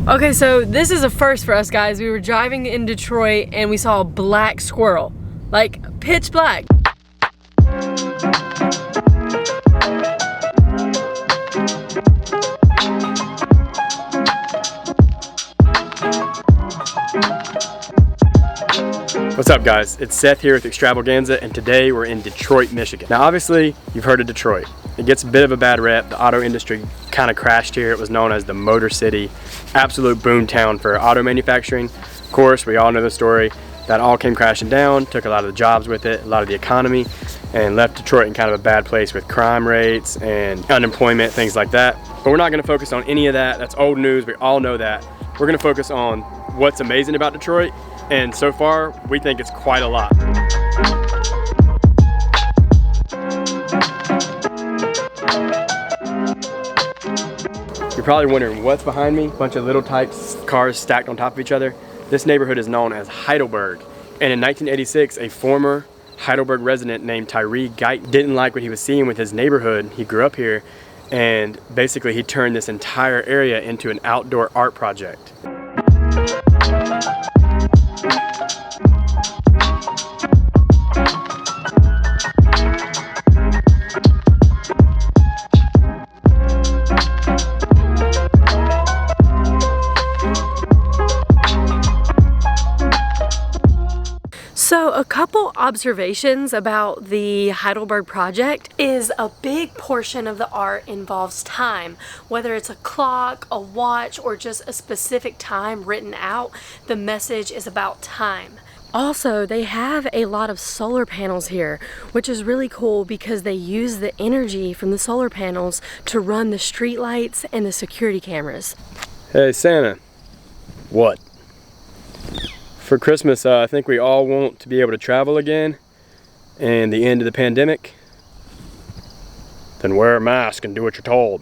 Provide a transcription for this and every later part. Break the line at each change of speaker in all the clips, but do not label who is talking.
Okay, so this is a first for us guys. We were driving in Detroit and we saw a black squirrel, like pitch black.
What's up guys, it's Seth here with Extravaganza and today we're in Detroit, Michigan. Now obviously you've heard of Detroit. It gets a bit of a bad rep. The auto industry kind of crashed here. It was known as the Motor City, absolute boom town for auto manufacturing. Of course, we all know the story. That all came crashing down, took a lot of the jobs with it, a lot of the economy, and left Detroit in kind of a bad place with crime rates and unemployment, things like that. But we're not gonna focus on any of that. That's old news, we all know that. We're gonna focus on what's amazing about Detroit, and so far, we think it's quite a lot. You're probably wondering what's behind me. A bunch of little types, cars stacked on top of each other. This neighborhood is known as Heidelberg. And in 1986, a former Heidelberg resident named Tyree Guyton didn't like what he was seeing with his neighborhood. He grew up here, and basically he turned this entire area into an outdoor art project.
So a couple observations about the Heidelberg Project is a big portion of the art involves time. Whether it's a clock, a watch, or just a specific time written out, the message is about time. Also, they have a lot of solar panels here, which is really cool because they use the energy from the solar panels to run the street lights and the security cameras.
Hey Santa, what? For Christmas, I think we all want to be able to travel again and the end of the pandemic. Then wear a mask and do what you're told.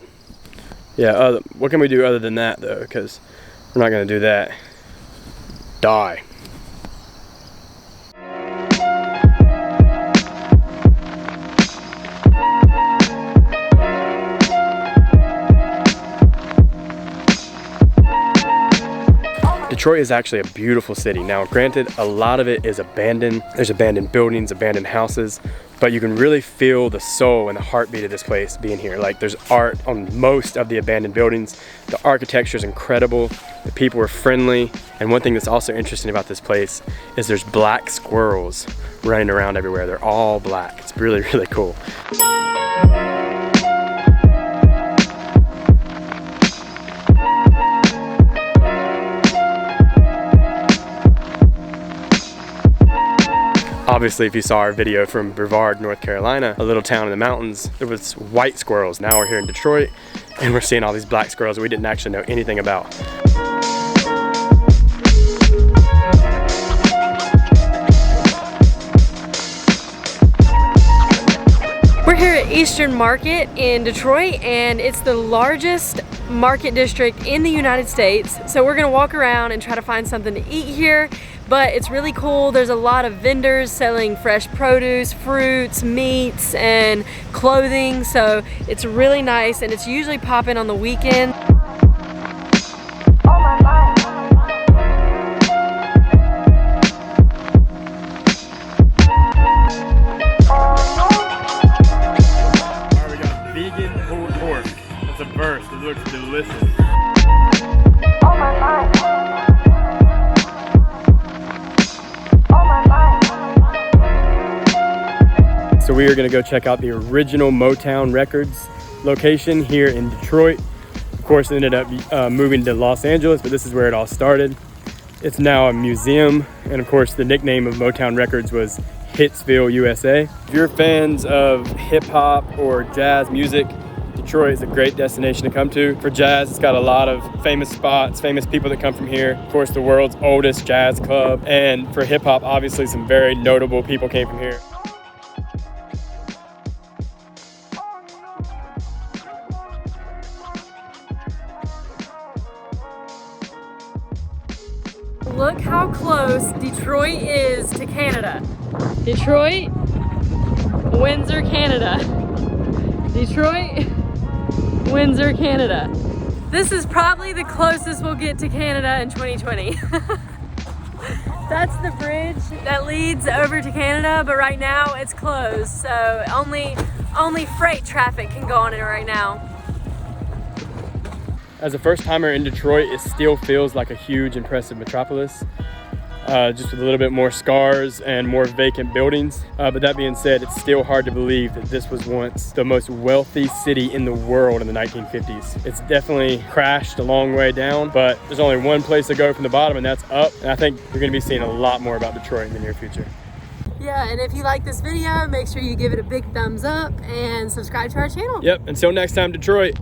Yeah, what can we do other than that though? Because we're not gonna do that. Die. Detroit is actually a beautiful city. Now granted, a lot of it is abandoned. There's abandoned buildings, abandoned houses, but you can really feel the soul and the heartbeat of this place being here. Like there's art on most of the abandoned buildings. The architecture is incredible. The people are friendly. And one thing that's also interesting about this place is there's black squirrels running around everywhere. They're all black. It's really, really cool. Obviously, if you saw our video from Brevard, North Carolina, a little town in the mountains, there was white squirrels. Now we're here in Detroit, and we're seeing all these black squirrels we didn't actually know anything about.
We're here at Eastern Market in Detroit, and it's the largest market district in the United States. So we're gonna walk around and try to find something to eat here. But it's really cool. There's a lot of vendors selling fresh produce, fruits, meats, and clothing. So it's really nice, and it's usually popping on the weekend.
Alright, we got vegan pulled pork. That's a burst. It looks delicious. So we are going to go check out the original Motown Records location here in Detroit. Of course, it ended up moving to Los Angeles, but this is where it all started. It's now a museum, and of course the nickname of Motown Records was Hitsville, USA. If you're fans of hip hop or jazz music, Detroit is a great destination to come to. For jazz, it's got a lot of famous spots, famous people that come from here. Of course, the world's oldest jazz club. And for hip hop, obviously some very notable people came from here.
Look how close Detroit is to Canada. Detroit, Windsor, Canada. Detroit, Windsor, Canada. This is probably the closest we'll get to Canada in 2020. That's the bridge that leads over to Canada, but right now it's closed, so only freight traffic can go on it right now.
As a first timer in Detroit, it still feels like a huge, impressive metropolis. Just with a little bit more scars and more vacant buildings. But that being said, it's still hard to believe that this was once the most wealthy city in the world in the 1950s. It's definitely crashed a long way down, but there's only one place to go from the bottom, and that's up. And I think you're gonna be seeing a lot more about Detroit in the near future.
Yeah, and if you like this video, make sure you give it a big thumbs up and subscribe to our channel.
Yep, until next time, Detroit.